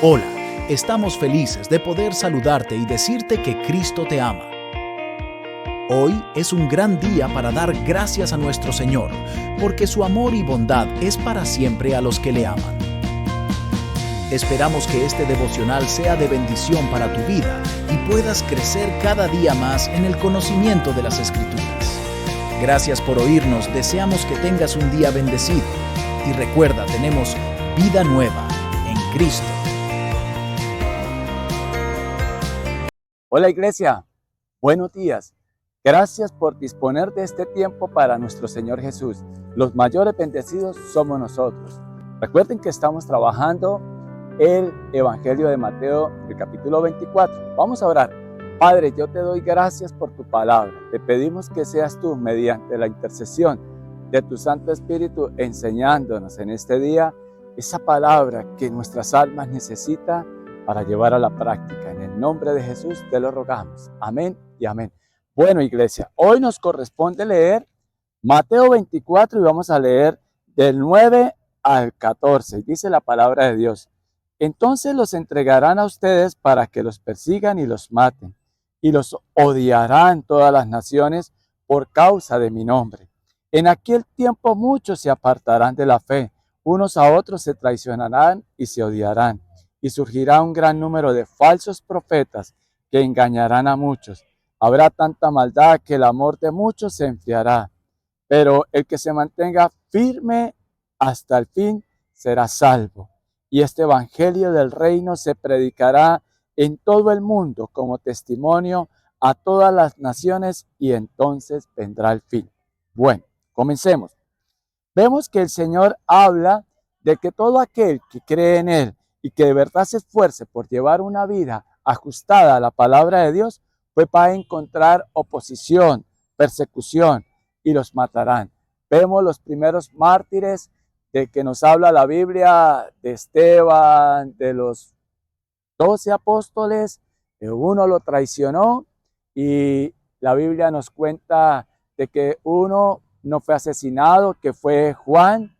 Hola, estamos felices de poder saludarte y decirte que Cristo te ama. Hoy es un gran día para dar gracias a nuestro Señor, porque su amor y bondad es para siempre a los que le aman. Esperamos que este devocional sea de bendición para tu vida y puedas crecer cada día más en el conocimiento de las Escrituras. Gracias por oírnos, deseamos que tengas un día bendecido. Y recuerda, tenemos vida nueva en Cristo. Hola iglesia, buenos días. Gracias por disponer de este tiempo para nuestro Señor Jesús. Los mayores bendecidos somos nosotros. Recuerden que estamos trabajando el Evangelio de Mateo, el capítulo 24. Vamos a orar. Padre, yo te doy gracias por tu palabra. Te pedimos que seas tú, mediante la intercesión de tu Santo Espíritu, enseñándonos en este día esa palabra que nuestras almas necesitan para llevar a la práctica. En el nombre de Jesús te lo rogamos. Amén y amén. Bueno, iglesia, hoy nos corresponde leer Mateo 24 y vamos a leer del 9 al 14. Dice la palabra de Dios: entonces los entregarán a ustedes para que los persigan y los maten, y los odiarán todas las naciones por causa de mi nombre. En aquel tiempo muchos se apartarán de la fe, unos a otros se traicionarán y se odiarán. Y surgirá un gran número de falsos profetas que engañarán a muchos. Habrá tanta maldad que el amor de muchos se enfriará. Pero el que se mantenga firme hasta el fin será salvo. Y este evangelio del reino se predicará en todo el mundo como testimonio a todas las naciones, y entonces vendrá el fin. Bueno, comencemos. Vemos que el Señor habla de que todo aquel que cree en Él y que de verdad se esfuerce por llevar una vida ajustada a la palabra de Dios, pues va a encontrar oposición, persecución, y los matarán. Vemos los primeros mártires de que nos habla la Biblia, de Esteban, de los 12 apóstoles. Uno lo traicionó y la Biblia nos cuenta de que uno no fue asesinado, que fue Juan.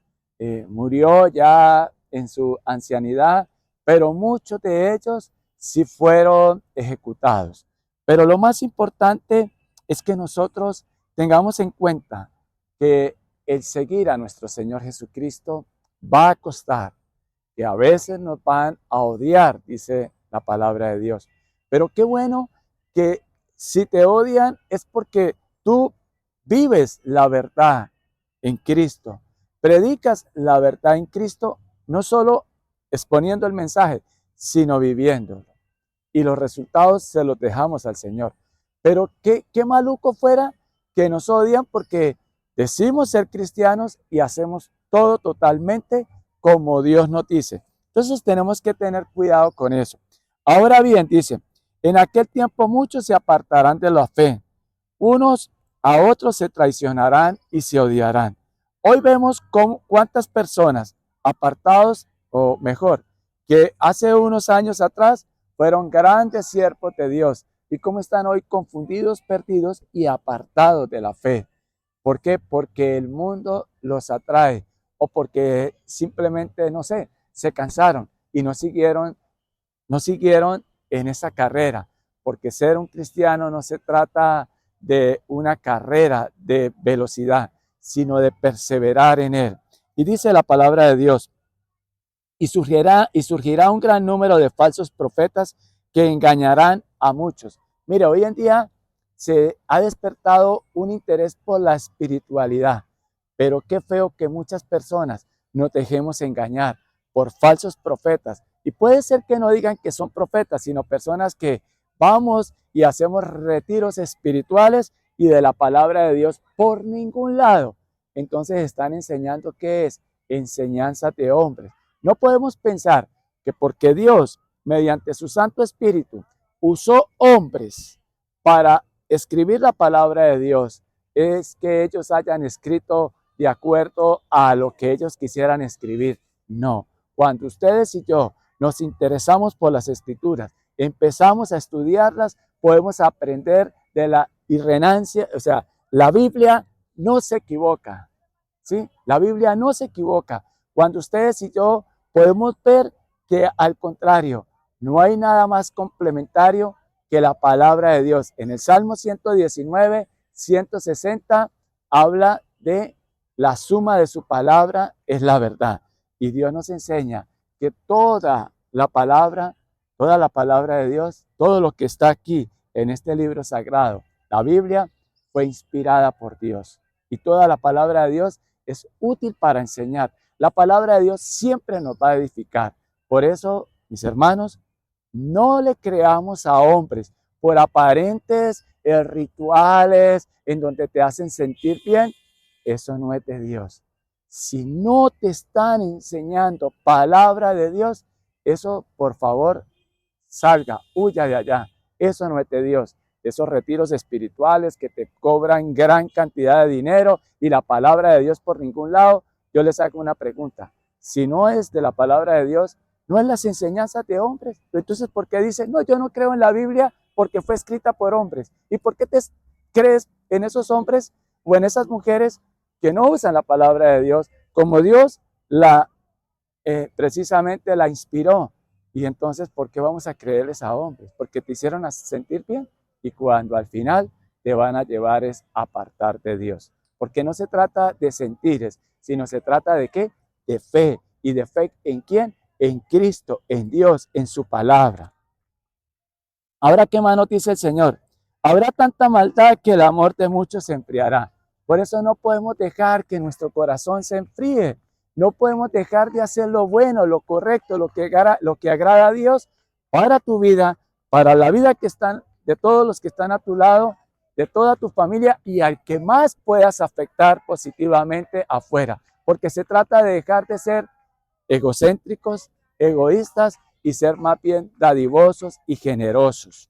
Murió ya en su ancianidad, pero muchos de ellos sí fueron ejecutados. Pero lo más importante es que nosotros tengamos en cuenta que el seguir a nuestro Señor Jesucristo va a costar, que a veces nos van a odiar, dice la palabra de Dios. Pero qué bueno que si te odian es porque tú vives la verdad en Cristo, predicas la verdad en Cristo, no solo exponiendo el mensaje, sino viviéndolo. Y los resultados se los dejamos al Señor. Pero qué maluco fuera que nos odian porque decimos ser cristianos y hacemos todo totalmente como Dios nos dice. Entonces tenemos que tener cuidado con eso. Ahora bien, dice, en aquel tiempo muchos se apartarán de la fe, unos a otros se traicionarán y se odiarán. Hoy vemos cuántas personas apartados, o mejor, que hace unos años atrás fueron grandes siervos de Dios, y cómo están hoy confundidos, perdidos y apartados de la fe. ¿Por qué? Porque el mundo los atrae, o porque simplemente, no sé, se cansaron y no siguieron en esa carrera. Porque ser un cristiano no se trata de una carrera de velocidad, sino de perseverar en él. Y dice la palabra de Dios: y surgirá un gran número de falsos profetas que engañarán a muchos. Mire, hoy en día se ha despertado un interés por la espiritualidad, pero qué feo que muchas personas nos dejemos engañar por falsos profetas. Y puede ser que no digan que son profetas, sino personas que vamos y hacemos retiros espirituales y de la palabra de Dios por ningún lado. Entonces están enseñando, ¿qué es? Enseñanza de hombres. No podemos pensar que porque Dios, mediante su Santo Espíritu, usó hombres para escribir la palabra de Dios, es que ellos hayan escrito de acuerdo a lo que ellos quisieran escribir. No, cuando ustedes y yo nos interesamos por las Escrituras, empezamos a estudiarlas, podemos aprender de la irrenancia, o sea, la Biblia no se equivoca, ¿sí? La Biblia no se equivoca. Cuando ustedes y yo podemos ver que al contrario, no hay nada más complementario que la palabra de Dios. En el Salmo 119, 160 habla de la suma de su palabra es la verdad. Y Dios nos enseña que toda la palabra de Dios, todo lo que está aquí en este libro sagrado, la Biblia, fue inspirada por Dios. Y toda la palabra de Dios es útil para enseñar. La palabra de Dios siempre nos va a edificar. Por eso, mis hermanos, no le creamos a hombres por aparentes rituales en donde te hacen sentir bien. Eso no es de Dios. Si no te están enseñando palabra de Dios, eso por favor salga, huya de allá. Eso no es de Dios. Esos retiros espirituales que te cobran gran cantidad de dinero y la palabra de Dios por ningún lado, yo les hago una pregunta. Si no es de la palabra de Dios, no es las enseñanzas de hombres. Entonces, ¿por qué dicen, no, yo no creo en la Biblia porque fue escrita por hombres? ¿Y por qué te crees en esos hombres o en esas mujeres que no usan la palabra de Dios como Dios precisamente la inspiró? Y entonces, ¿por qué vamos a creerles a hombres? Porque te hicieron sentir bien y cuando al final te van a llevar es apartar de Dios. Porque no se trata de sentires, sino se trata de ¿qué? De fe. ¿Y de fe en quién? En Cristo, en Dios, en su palabra. Ahora, ¿qué más nos dice el Señor? Habrá tanta maldad que el amor de muchos se enfriará. Por eso no podemos dejar que nuestro corazón se enfríe. No podemos dejar de hacer lo bueno, lo correcto, lo que agrada a Dios para tu vida, para la vida que están, de todos los que están a tu lado, de toda tu familia y al que más puedas afectar positivamente afuera. Porque se trata de dejar de ser egocéntricos, egoístas y ser más bien dadivosos y generosos.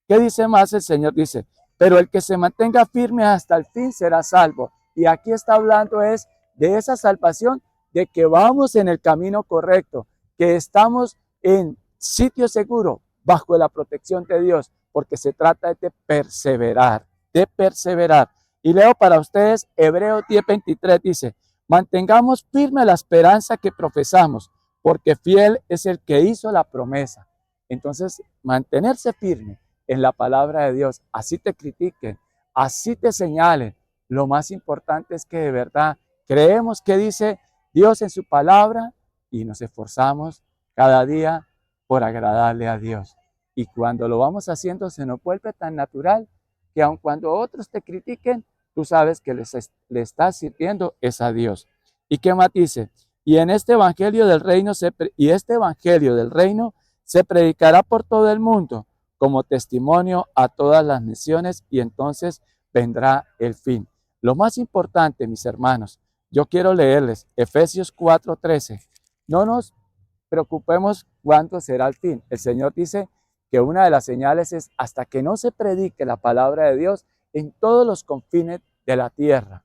¿Qué dice más el Señor? Dice, pero el que se mantenga firme hasta el fin será salvo. Y aquí está hablando es de esa salvación, de que vamos en el camino correcto, que estamos en sitio seguro, bajo la protección de Dios, porque se trata de perseverar, de perseverar. Y leo para ustedes Hebreos 10:23, dice, mantengamos firme la esperanza que profesamos, porque fiel es el que hizo la promesa. Entonces, mantenerse firme en la palabra de Dios, así te critiquen, así te señalen, lo más importante es que de verdad creemos que dice Dios en su palabra y nos esforzamos cada día por agradarle a Dios. Y cuando lo vamos haciendo se nos vuelve tan natural que aun cuando otros te critiquen, tú sabes que le estás sirviendo es a Dios. ¿Y qué más dice? Y este evangelio del reino se predicará por todo el mundo como testimonio a todas las naciones y entonces vendrá el fin. Lo más importante, mis hermanos, yo quiero leerles Efesios 4:13. No nos preocupemos cuándo será el fin. El Señor dice que una de las señales es hasta que no se predique la palabra de Dios en todos los confines de la tierra.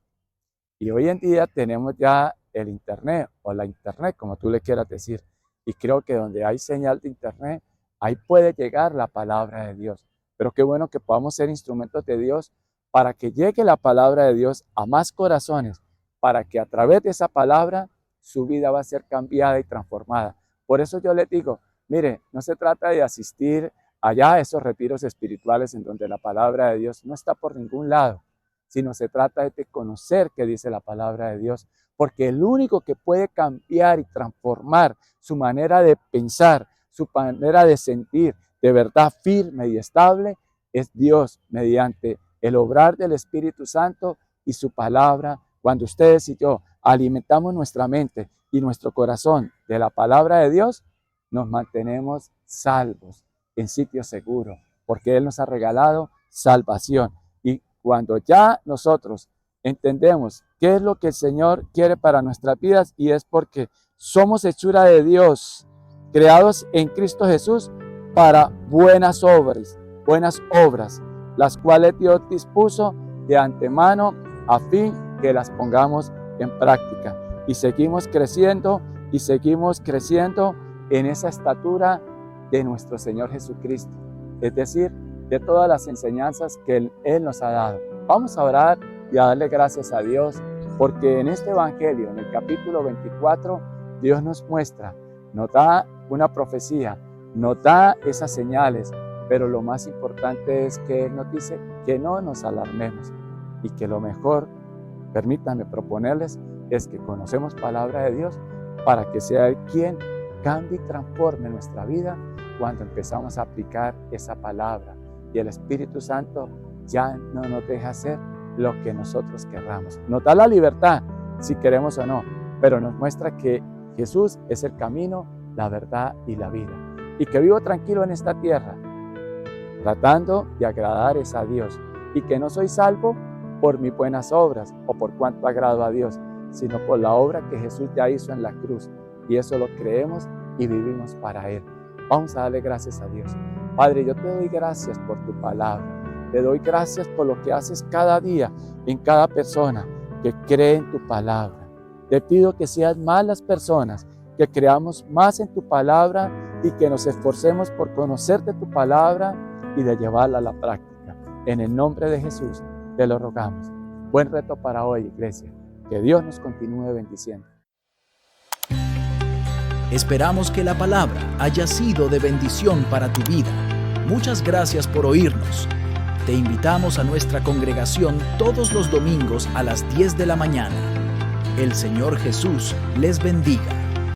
Y hoy en día tenemos ya el internet o la internet, como tú le quieras decir. Y creo que donde hay señal de internet, ahí puede llegar la palabra de Dios. Pero qué bueno que podamos ser instrumentos de Dios para que llegue la palabra de Dios a más corazones, para que a través de esa palabra su vida va a ser cambiada y transformada. Por eso yo les digo, mire, no se trata de asistir allá a esos retiros espirituales en donde la palabra de Dios no está por ningún lado, sino se trata de conocer qué dice la palabra de Dios, porque el único que puede cambiar y transformar su manera de pensar, su manera de sentir de verdad firme y estable, es Dios mediante el obrar del Espíritu Santo y su palabra. Cuando ustedes y yo alimentamos nuestra mente y nuestro corazón de la palabra de Dios, nos mantenemos salvos en sitio seguro, porque Él nos ha regalado salvación. Y cuando ya nosotros entendemos qué es lo que el Señor quiere para nuestras vidas, y es porque somos hechura de Dios, creados en Cristo Jesús para buenas obras, las cuales Dios dispuso de antemano a fin que las pongamos en práctica. Y seguimos creciendo en esa estatura de nuestro Señor Jesucristo, es decir, de todas las enseñanzas que Él nos ha dado. Vamos a orar y a darle gracias a Dios, porque en este Evangelio, en el capítulo 24, Dios nos muestra, nos da una profecía, nos da esas señales, pero lo más importante es que Él nos dice que no nos alarmemos y que lo mejor, permítanme proponerles, es que conocemos palabra de Dios para que sea Él quien cambie y transforme nuestra vida cuando empezamos a aplicar esa palabra y el Espíritu Santo ya no nos deja hacer lo que nosotros querramos. Nos da la libertad si queremos o no, pero nos muestra que Jesús es el camino, la verdad y la vida. Y que vivo tranquilo en esta tierra, tratando de agradar es a Dios. Y que no soy salvo por mis buenas obras o por cuanto agrado a Dios, sino por la obra que Jesús ya hizo en la cruz. Y eso lo creemos y vivimos para Él. Vamos a darle gracias a Dios. Padre, yo te doy gracias por tu palabra. Te doy gracias por lo que haces cada día en cada persona que cree en tu palabra. Te pido que sean más las personas, que creamos más en tu palabra y que nos esforcemos por conocerte tu palabra y de llevarla a la práctica. En el nombre de Jesús te lo rogamos. Buen reto para hoy, iglesia. Que Dios nos continúe bendiciendo. Esperamos que la palabra haya sido de bendición para tu vida. Muchas gracias por oírnos. Te invitamos a nuestra congregación todos los domingos a las 10 de la mañana. El Señor Jesús les bendiga.